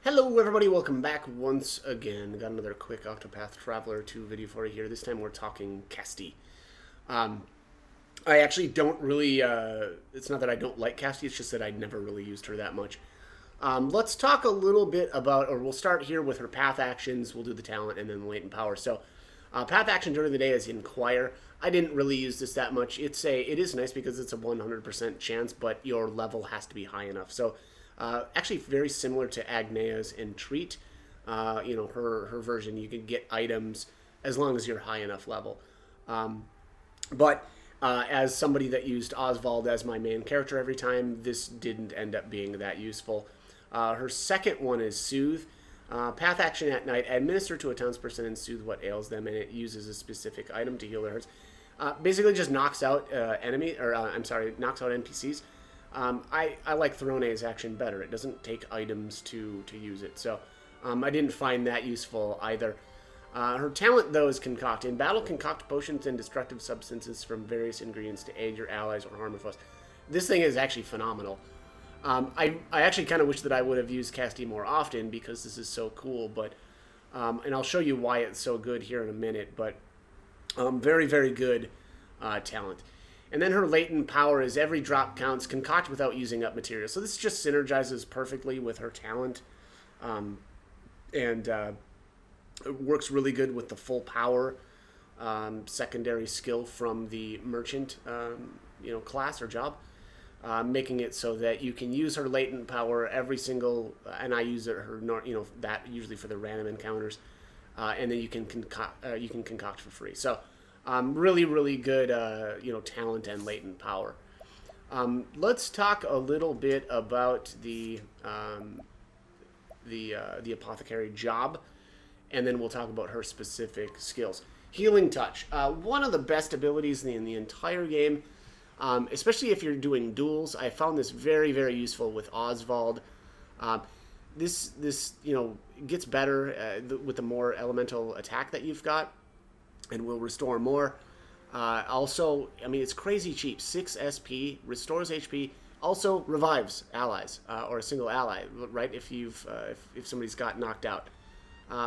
Hello everybody, welcome back once again. Got another quick Octopath Traveler 2 video for you here. This time we're talking Castti. Um, I actually don't really, it's not that I don't like Castti, it's just that I never really used her that much. Let's talk a little bit about, or we'll start here with her path actions, we'll do the talent and then the latent power. So, path action during the day is Inquire. I didn't really use this that much. It is nice because it's a 100% chance, but your level has to be high enough. So, actually very similar to Agnea's Entreat. Her version, you can get items as long as you're high enough level. But as somebody that used Oswald as my main character every time, this didn't end up being that useful. Her second one is Soothe. Path action at night. Administer to a townsperson and soothe what ails them, and it uses a specific item to heal their hurts. Basically, just knocks out knocks out NPCs. I like Throne's action better. It doesn't take items to use it, so I didn't find that useful either. Her talent, though, is Concoct. In battle, concoct potions and destructive substances from various ingredients to aid your allies or harm your foes. This thing is actually phenomenal. I actually kind of wish that I would have used Castti more often because this is so cool, but and I'll show you why it's so good here in a minute, but very, very good talent. And then her latent power is every drop counts, concoct without using up material. So this just synergizes perfectly with her talent. It works really good with the full power secondary skill from the merchant class or job. Making it so that you can use her latent power every single, and I use that usually for the random encounters, and then you can concoct for free. So really, really good, talent and latent power. Let's talk a little bit about the Apothecary job, and then we'll talk about her specific skills. Healing Touch, one of the best abilities in the entire game, especially if you're doing duels. I found this very, very useful with Oswald. This gets better with the more elemental attack that you've got, and will restore more. Also, I mean, it's crazy cheap. 6 SP, restores HP, also revives allies, or a single ally, right? If somebody's got knocked out.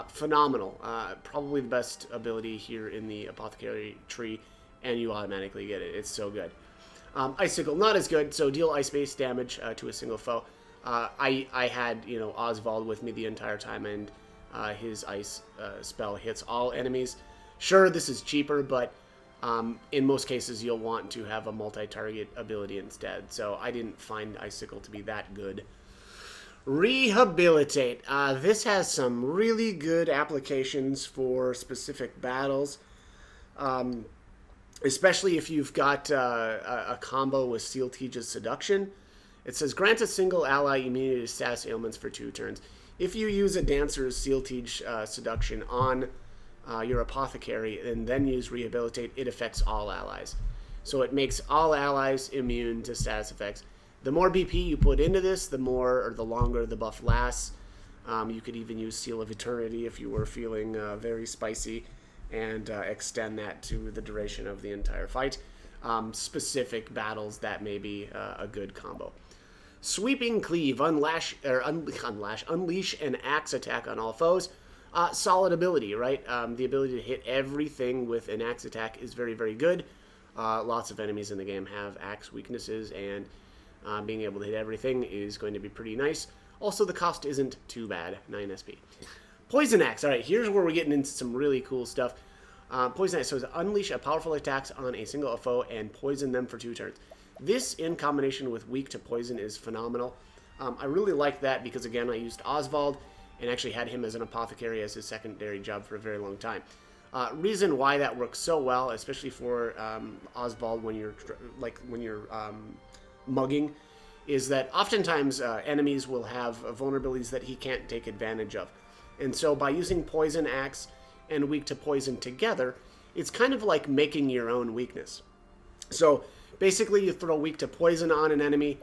Phenomenal. Probably the best ability here in the Apothecary tree, and you automatically get it. It's so good. Icicle, not as good, so deal ice-based damage to a single foe. I had, Oswald with me the entire time, and his ice spell hits all enemies. Sure, this is cheaper, but in most cases you'll want to have a multi-target ability instead, so I didn't find Icicle to be that good. Rehabilitate. This has some really good applications for specific battles, especially if you've got a combo with Seal Tiege's Seduction. It says, grant a single ally immunity to status ailments for 2 turns. If you use a Dancer's Seal Tiege Seduction on your Apothecary and then use Rehabilitate, it affects all allies. So it makes all allies immune to status effects. The more BP you put into this, the longer the buff lasts. You could even use Seal of Eternity if you were feeling very spicy, and extend that to the duration of the entire fight. Specific battles, that may be a good combo. Sweeping Cleave, unleash an axe attack on all foes. Solid ability, right? The ability to hit everything with an axe attack is very, very good. Lots of enemies in the game have axe weaknesses, and being able to hit everything is going to be pretty nice. Also, the cost isn't too bad, 9 SP. Poison Axe. All right, here's where we're getting into some really cool stuff. Poison Axe. So unleash a powerful attacks on a single foe and poison them for 2 turns. This, in combination with weak to poison, is phenomenal. I really like that because, again, I used Oswald and actually had him as an Apothecary as his secondary job for a very long time. Reason why that works so well, especially for Oswald when you're mugging, is that oftentimes enemies will have vulnerabilities that he can't take advantage of. And so by using Poison Axe and Weak to Poison together, it's kind of like making your own weakness. So basically you throw Weak to Poison on an enemy,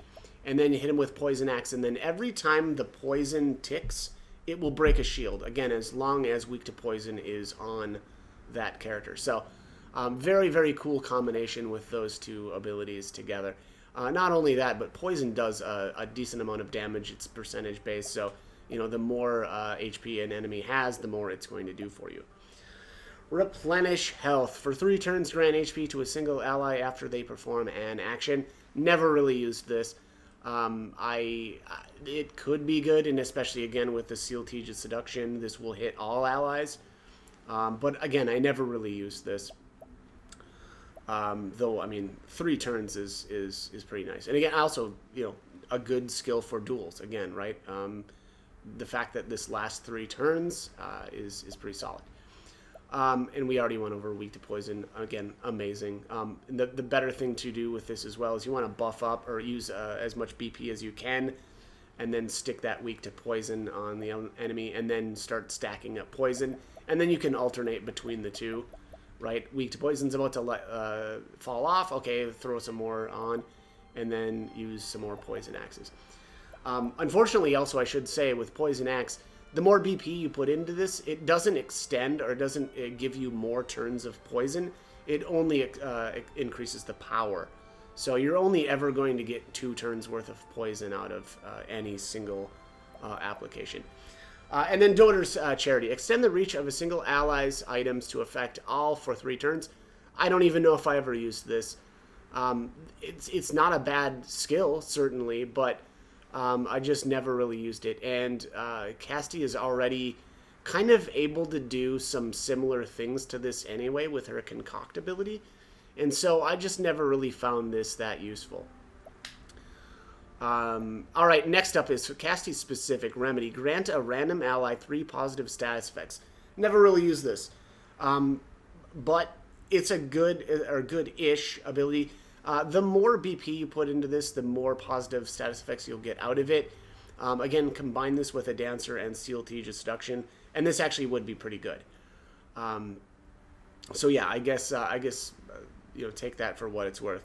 and then you hit him with Poison Axe, and then every time the poison ticks, it will break a shield. Again, as long as Weak to Poison is on that character. So very, very cool combination with those 2 abilities together. Not only that, but poison does a decent amount of damage. It's percentage based, so the more HP an enemy has, the more it's going to do for you. Replenish health. For 3 turns, grant HP to a single ally after they perform an action. Never really used this. It could be good, and especially again with the Seal Teage's Seduction, this will hit all allies. But again, I never really used this. Though, I mean, 3 turns is pretty nice. And again, also, a good skill for duels, again, right? The fact that this lasts 3 turns is pretty solid. And we already went over weak to poison. Again, amazing. The better thing to do with this as well is you want to buff up or use as much BP as you can, and then stick that weak to poison on the enemy, and then start stacking up poison. And then you can alternate between the two, right? Weak to poison's about to fall off. Okay, throw some more on, and then use some more poison axes. Unfortunately, also, I should say, with poison axe, the more BP you put into this, it doesn't extend or doesn't give you more turns of poison. It only increases the power. So you're only ever going to get 2 turns worth of poison out of any single application. And then Doter's Charity. Extend the reach of a single ally's items to affect all for 3 turns. I don't even know if I ever used this. It's not a bad skill, certainly, but I just never really used it. And Castti is already kind of able to do some similar things to this anyway with her concoct ability. And so I just never really found this that useful. All right, next up is Castti's specific remedy. Grant a random ally 3 positive status effects. Never really used this. But it's a good or good-ish ability. The more BP you put into this, the more positive status effects you'll get out of it. Again, combine this with a Dancer and Seal Teage's Seduction, and this actually would be pretty good. So yeah, I guess take that for what it's worth.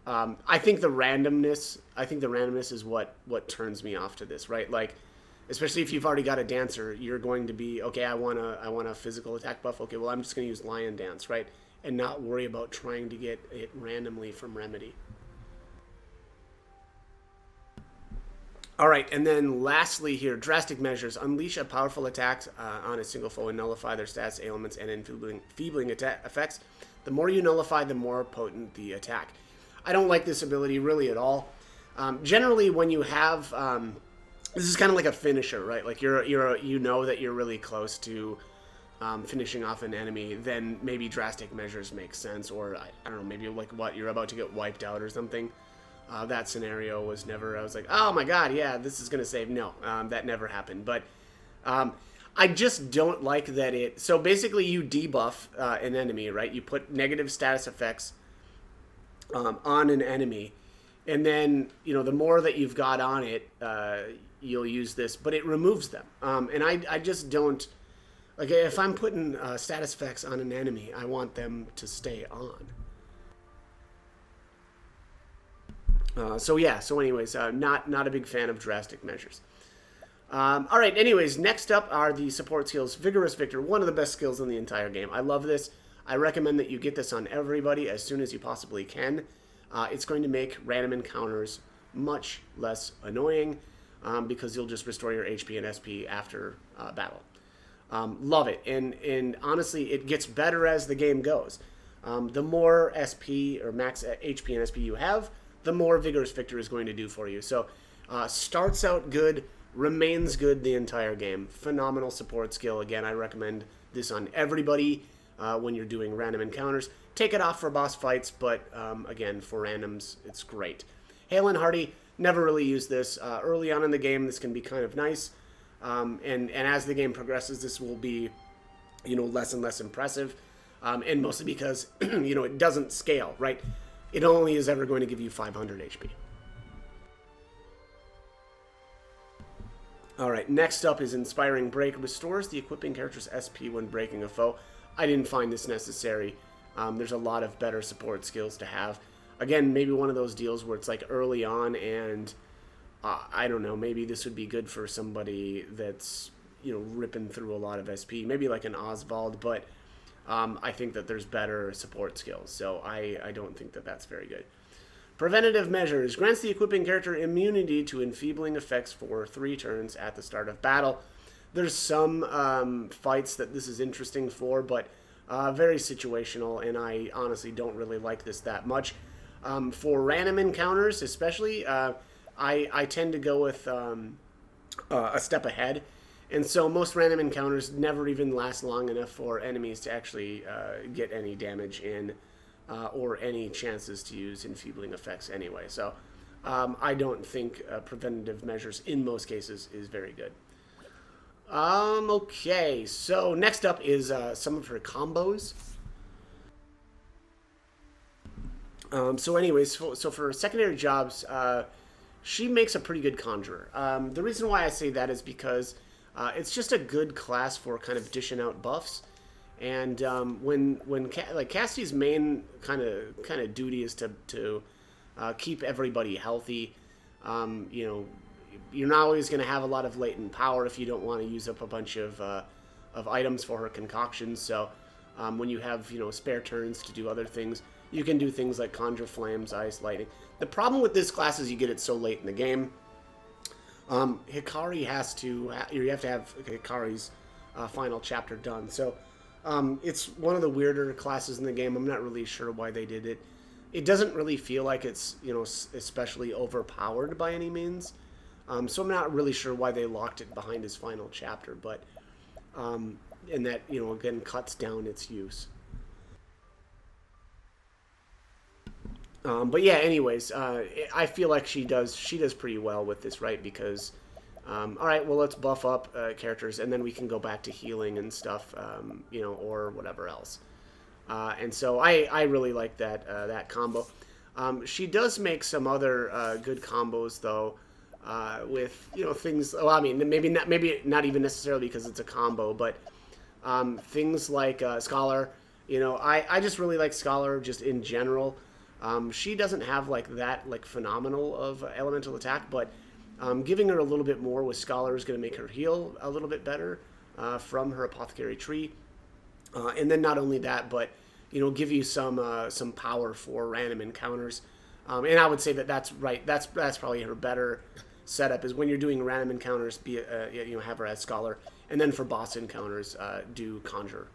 I think the randomness is what turns me off to this, right? Like, especially if you've already got a Dancer, you're going to be, okay, I want a physical attack buff. Okay, well, I'm just going to use Lion Dance, right? And not worry about trying to get it randomly from Remedy. All right, and then lastly here, drastic measures. Unleash a powerful attack on a single foe and nullify their stats, ailments, and enfeebling effects. The more you nullify, the more potent the attack. I don't like this ability really at all. Generally, when you have... this is kind of like a finisher, right? Like you know that you're really close to finishing off an enemy, then maybe drastic measures make sense, or I don't know, maybe like what, you're about to get wiped out or something. That scenario was never, I was like, oh my god, yeah, this is gonna save. No, that never happened. But I just don't like that it, so basically you debuff an enemy, right? You put negative status effects on an enemy, and then the more that you've got on it, you'll use this, but it removes them. And I just don't. Like, if I'm putting status effects on an enemy, I want them to stay on. So yeah, so anyways, not a big fan of drastic measures. All right, anyways, next up are the support skills. Vigorous Victor, one of the best skills in the entire game. I love this. I recommend that you get this on everybody as soon as you possibly can. It's going to make random encounters much less annoying because you'll just restore your HP and SP after battle. Love it, and honestly, it gets better as the game goes. The more SP or max HP and SP you have, the more Vigorous Victor is going to do for you. So, starts out good, remains good the entire game. Phenomenal support skill. Again, I recommend this on everybody when you're doing random encounters. Take it off for boss fights, but again, for randoms, it's great. Hale and Hardy, never really used this. Early on in the game, this can be kind of nice. And as the game progresses, this will be, less and less impressive, and mostly because, it doesn't scale, right? It only is ever going to give you 500 HP. All right, next up is Inspiring Break. Restores the equipping character's SP when breaking a foe. I didn't find this necessary. There's a lot of better support skills to have. Again, maybe one of those deals where it's like early on and... I don't know, maybe this would be good for somebody that's, ripping through a lot of SP. Maybe like an Oswald, but I think that there's better support skills. So I don't think that that's very good. Preventative measures. Grants the equipping character immunity to enfeebling effects for 3 turns at the start of battle. There's some fights that this is interesting for, but very situational, and I honestly don't really like this that much. For random encounters, especially, I tend to go with a step ahead. And so most random encounters never even last long enough for enemies to actually get any damage in or any chances to use enfeebling effects anyway. So I don't think preventative measures in most cases is very good. Okay, so next up is some of her combos. So anyways, so for secondary jobs, she makes a pretty good conjurer. The reason why I say that is because it's just a good class for kind of dishing out buffs. And when Casti's main kind of duty is to keep everybody healthy, you know, you're not always going to have a lot of latent power if you don't want to use up a bunch of items for her concoctions. So when you have, you know, spare turns to do other things, you can do things like conjure flames, ice, lightning. The problem with this class is you get it so late in the game. Hikari you have to have Hikari's final chapter done. So it's one of the weirder classes in the game. I'm not really sure why they did it. It doesn't really feel like it's, you know, especially overpowered by any means. So I'm not really sure why they locked it behind his final chapter, but and that, you know, again cuts down its use. But yeah, anyways, I feel like she does pretty well with this, right? Because, all right, well, let's buff up characters, and then we can go back to healing and stuff, you know, or whatever else. And so I really like that combo. She does make some other good combos though, with, you know, things. Well, I mean, maybe not even necessarily because it's a combo, but things like Scholar. You know, I just really like Scholar just in general. She doesn't have like that phenomenal of elemental attack, but giving her a little bit more with Scholar is going to make her heal a little bit better from her Apothecary tree, and then not only that, but, you know, give you some power for random encounters. And I would say that's right. That's probably her better setup, is when you're doing random encounters, you know, have her as Scholar, and then for boss encounters, do Conjure.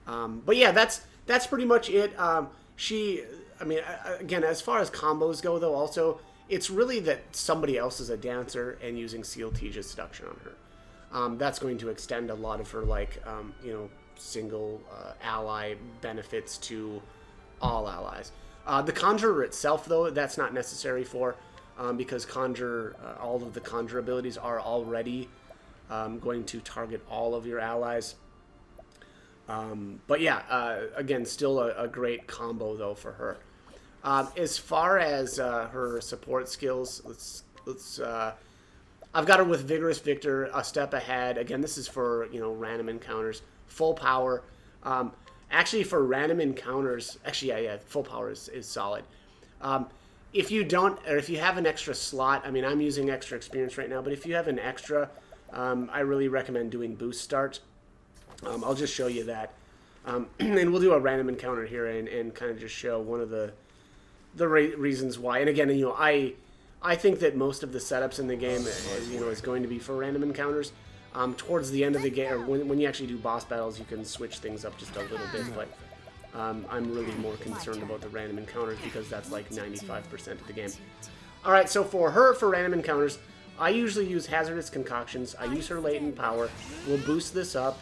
But yeah, that's pretty much it. I mean, again, as far as combos go, though, also, it's really that somebody else is a dancer and using Seal Teja's Seduction on her. That's going to extend a lot of her, like, you know, single ally benefits to all allies. The Conjurer itself, though, that's not necessary for, because all of the Conjure abilities are already going to target all of your allies. But yeah, again, still a great combo, though, for her. As far as her support skills, let's I've got her with Vigorous Victor, a step ahead. Again, this is for, you know, random encounters, full power. Actually, for random encounters, actually, yeah, full power is solid. If you don't, or if you have an extra slot, I mean, I'm using extra experience right now, but if you have an extra, I really recommend doing Boost Start. I'll just show you that. And we'll do a random encounter here and kind of just show one of the reasons why. And again, you know, I think that most of the setups in the game, you know, is going to be for random encounters. Towards the end of the game, or when you actually do boss battles, you can switch things up just a little bit, but I'm really more concerned about the random encounters because that's like 95% of the game. Alright, so for random encounters, I usually use Hazardous Concoctions. I use her Latent Power. We'll boost this up.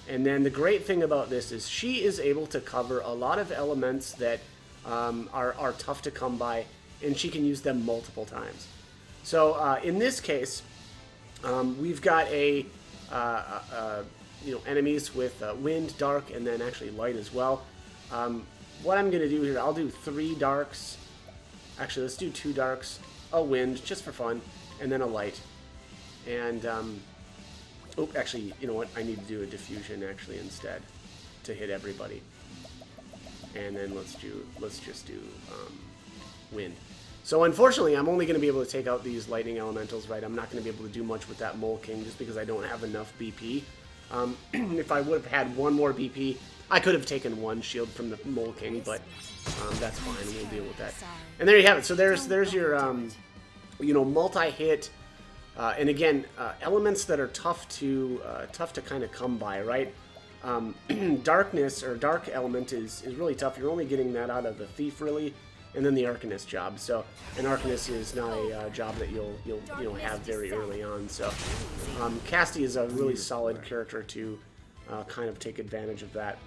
And then the great thing about this is she is able to cover a lot of elements that are tough to come by, and she can use them multiple times. So in this case, we've got you know, enemies with wind, dark, and then actually light as well. What I'm going to do here, I'll do 3 darks. Actually, let's do 2 darks, a wind, just for fun, and then a light. And oh, actually, you know what? I need to do a diffusion actually instead to hit everybody. And then let's just do wind. So unfortunately, I'm only going to be able to take out these lightning elementals, right? I'm not going to be able to do much with that Mole King just because I don't have enough BP. If I would have had one more BP, I could have taken one shield from the Mole King, but that's fine. We'll deal with that. And there you have it. So there's your you know, multi-hit, and again, elements that are tough to kind of come by, right? Darkness or dark element is really tough. You're only getting that out of the Thief, really, and then the Arcanist job. So an Arcanist is not a job that you'll have very early on. So Castti is a really solid character to kind of take advantage of that.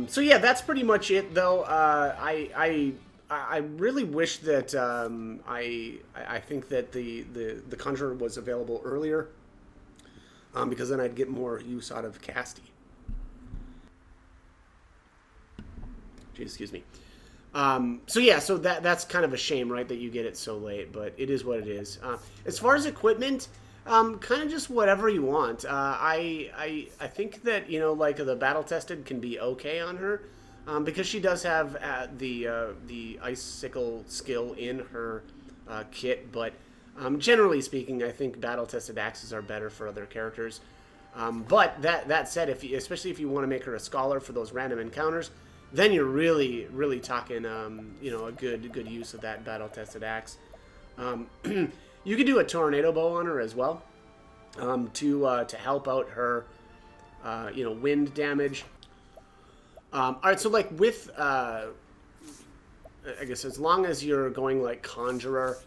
So yeah, that's pretty much it, though. I really wish that I think that the Conjurer was available earlier, because then I'd get more use out of Castti. Jeez, excuse me. So yeah, so that's kind of a shame, right, that you get it so late, but it is what it is. As far as equipment, kind of just whatever you want. I think that, you know, like the battle tested can be okay on her, because she does have the icicle skill in her kit, but generally speaking, I think battle tested axes are better for other characters. But that said, especially if you want to make her a scholar for those random encounters, then you're really talking you know, a good use of that battle tested axe. You could do a tornado bow on her as well, to help out her you know, wind damage. All right, so like with I guess as long as you're going like Conjurer,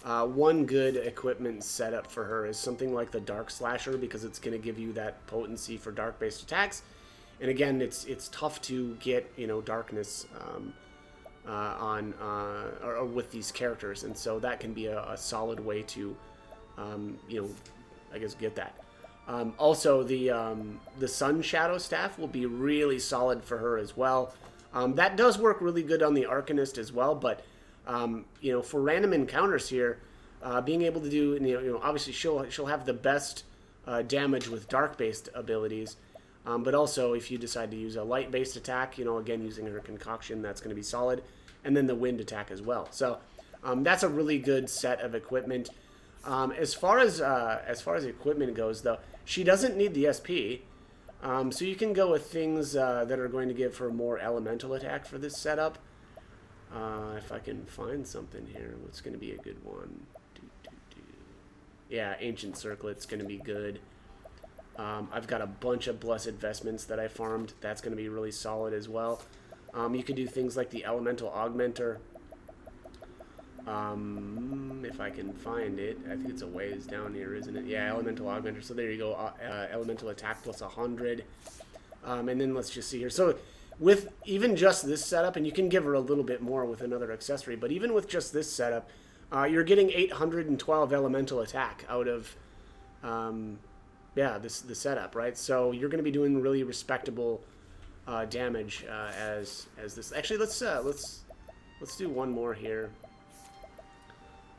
one good equipment setup for her is something like the Dark Slasher, because it's going to give you that potency for dark-based attacks. And again, it's tough to get, you know, darkness on or with these characters, and so that can be a solid way to you know, I guess get that. Also, the Sun Shadow Staff will be really solid for her as well. That does work really good on the Arcanist as well, but you know, for random encounters here, being able to do, you know, obviously she'll have the best damage with dark-based abilities, but also if you decide to use a light-based attack, you know, again using her concoction, that's going to be solid, and then the wind attack as well. So that's a really good set of equipment. As far as equipment goes, though, she doesn't need the SP, so you can go with things that are going to give her more elemental attack for this setup. If I can find something here, what's going to be a good one? Yeah, Ancient Circlet's going to be good. I've got a bunch of Blessed Vestments that I farmed. That's going to be really solid as well. You could do things like the Elemental Augmenter. If I can find it. I think it's a ways down here, isn't it? Yeah, Elemental Augmenter. So there you go. Elemental Attack plus 100. And then let's just see here. So with even just this setup, and you can give her a little bit more with another accessory, but even with just this setup, you're getting 812 Elemental Attack out of... yeah, the setup, right? So you're going to be doing really respectable damage as this. Actually, let's do one more here.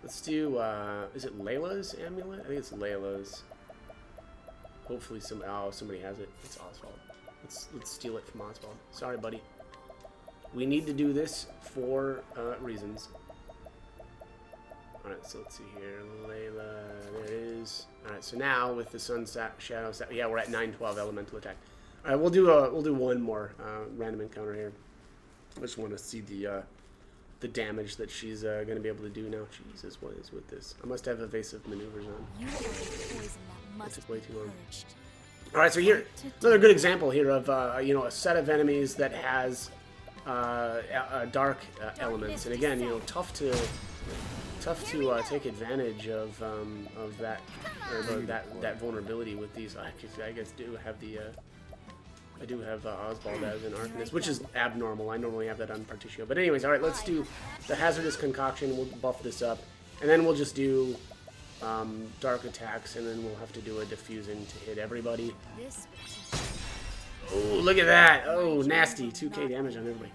Let's do is it Layla's amulet? I think it's Layla's. Hopefully somebody has it. It's Oswald. Let's steal it from Oswald. Sorry, buddy. We need to do this for reasons. Alright, so let's see here. Layla, there it is. Alright, so now with the Sun Shadow, yeah, we're at 912 elemental attack. Alright, we'll do one more random encounter here. I just want to see the damage that she's going to be able to do now. Jesus, what is with this? I must have evasive maneuvers on. That took way too long. Alright, so here, another good example here of, you know, a set of enemies that has dark elements. And again, you know, tough to take advantage of that, or that vulnerability with these. I guess I do have Oswald as an Arcanist, which is abnormal. I normally have that on Particio. But anyways, all right, let's do the Hazardous Concoction. We'll buff this up, and then we'll just do dark attacks, and then we'll have to do a diffusing to hit everybody. Oh, look at that! Oh, nasty! 2k damage on everybody.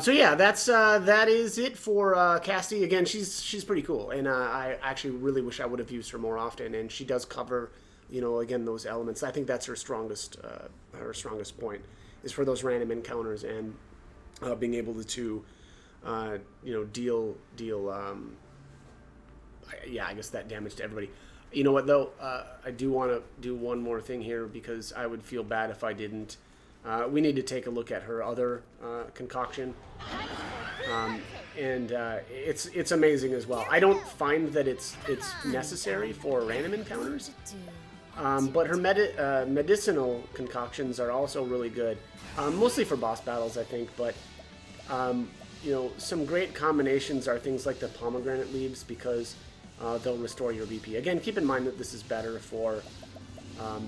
So yeah, that is it for Castti. Again, she's pretty cool, and I actually really wish I would have used her more often. And she does cover, you know, again, those elements. I think that's her strongest point, is for those random encounters and being able to you know, deal yeah, I guess that damage to everybody. You know what, though? I do want to do one more thing here because I would feel bad if I didn't. We need to take a look at her other concoction. And it's amazing as well. I don't find that it's necessary for random encounters, but her medicinal concoctions are also really good, mostly for boss battles, I think. But you know, some great combinations are things like the pomegranate leaves because they'll restore your BP. Again, keep in mind that this is better for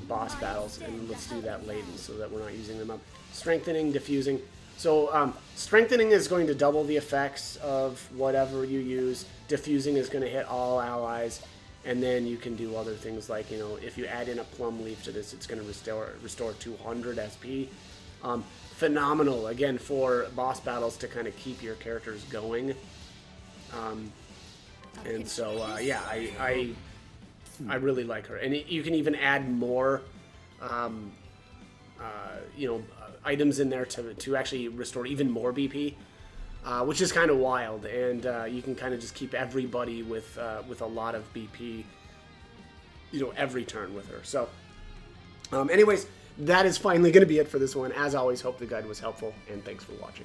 boss battles, and let's do that latent so that we're not using them up. Strengthening, diffusing. So strengthening is going to double the effects of whatever you use. Diffusing is going to hit all allies, and then you can do other things like, you know, if you add in a plum leaf to this, it's going to restore 200 SP. Phenomenal, again, for boss battles to kind of keep your characters going. And so, yeah, I really like her. And you can even add more, you know, items in there to actually restore even more BP, which is kind of wild. And you can kind of just keep everybody with a lot of BP, you know, every turn with her. So, anyways, that is finally going to be it for this one. As always, hope the guide was helpful, and thanks for watching.